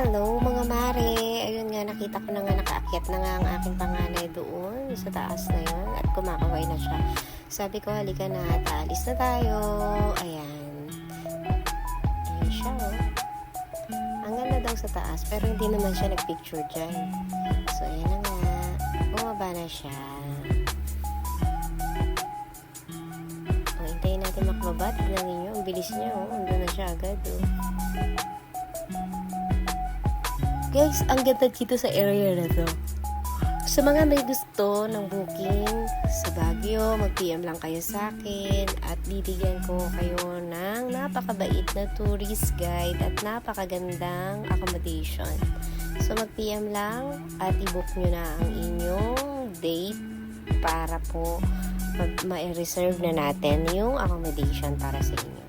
Hello mga mare! Ayun nga, nakita ko na nga nakaakyat na nga ang aking panganay doon sa taas na yun at kumakaway na siya. Sabi ko, halika na at aalis na tayo. Ayan. Ayan siya oh. Ang ganda daw sa taas pero hindi naman siya nagpicture dyan. So ayan na nga. Bumaba na siya. O, hintayin natin makababa. Tignan ninyo. Ang bilis niya oh. Andun na siya agad oh. Guys, ang ganda dito sa area na to. Sa mga may gusto ng booking sa Baguio, mag-PM lang kayo sa akin at bibigyan ko kayo ng napakabait na tourist guide at napakagandang accommodation. So mag-PM lang at i-book nyo na ang inyong date para po ma-reserve na natin yung accommodation para sa inyo.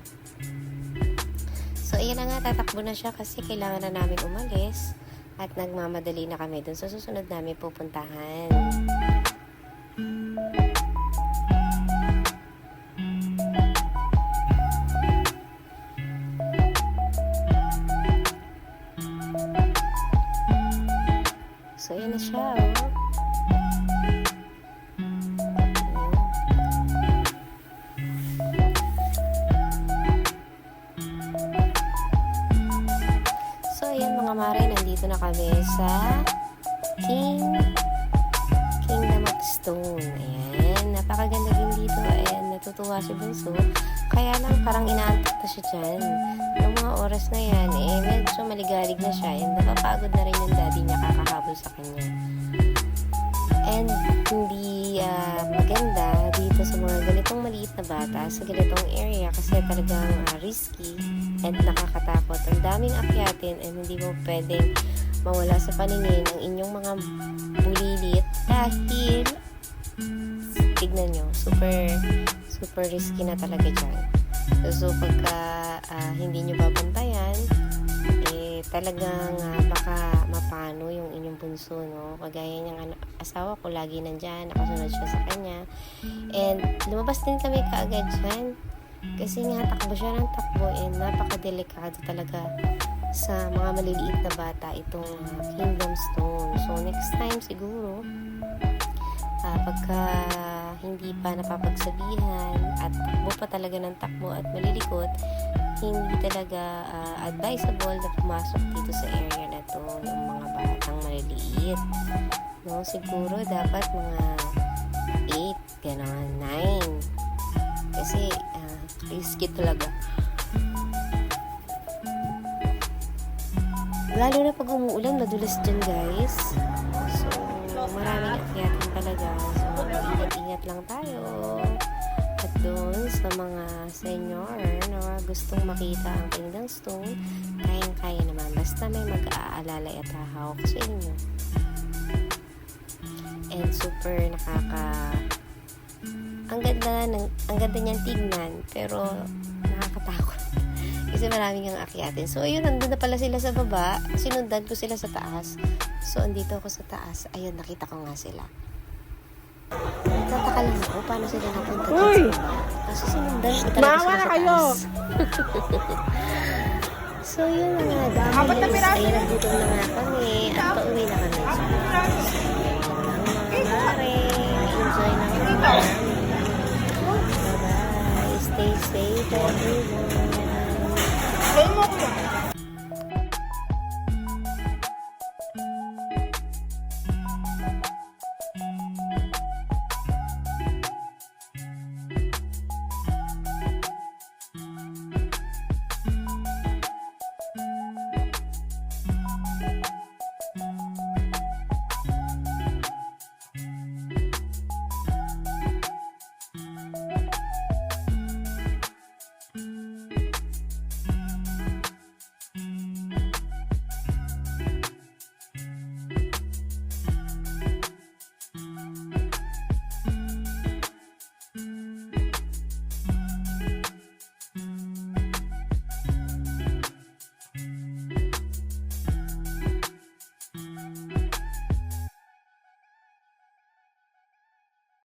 So ayan na nga, tatakbo na siya kasi kailangan na namin umalis. At nagmamadali na kami dun sa susunod namin pupuntahan. So, yan na siya, oh. Mga mare, nandito na kami sa Kingdom of Stone. Ayan, napakaganda din dito. Ayan, natutuwa si Bunso. Kaya lang, parang inaantok na siya dyan. Yung mga oras na yan, medyo maligalig na siya. And napapagod na rin yung daddy niya kakahabol sa kanya. And hindi maganda dito sa mga ganitong maliit na bata sa ganitong area kasi talagang risky and nakakatakot. Ang daming akyatin and hindi mo pwedeng mawala sa paningin ang inyong mga bulilit dahil tignan nyo, super risky na talaga dyan. So pagka hindi nyo babantayan, talagang baka mapano yung inyong bunso, no? Kagaya niyang asawa ko, lagi nandyan, nakasunod siya sa kanya. And lumabas din kami kaagad dyan. Kasi nga, takbo siya ng takbo and napakadelikado talaga sa mga maliliit na bata itong Kingdom Stone. So, next time siguro, pagka hindi pa napapagsabihan at takbo pa talaga ng takbo at malilikot, hindi talaga advisable na pumasok dito sa area na to yung mga batang maliliit. No, siguro dapat mga 8, gano'n, 9. Kasi risky talaga. Lalo na pag umuulan, madulas dyan guys. So, maraming akyatin talaga. So, ingat-ingat lang tayo. At doon sa mga senior na gustong makita ang Kingdom Stone, kayang-kaya naman. Basta may mag-aalalay at hahawak sa inyo. And super ang ganda niyang tignan, pero nakakatakot. Kasi maraming ang akyatin. So, ayun, nandun na pala sila sa baba. Sinundan ko sila sa taas. So, andito ako sa taas. Ayun, nakita ko nga sila. Tataka lang ako, paano sila napunta dyan sa baba. Kasi sinundan ko talaga sila sa taas. So, yun na nga. Dahil ayun, nandito na nga kami. At pauwi na kami.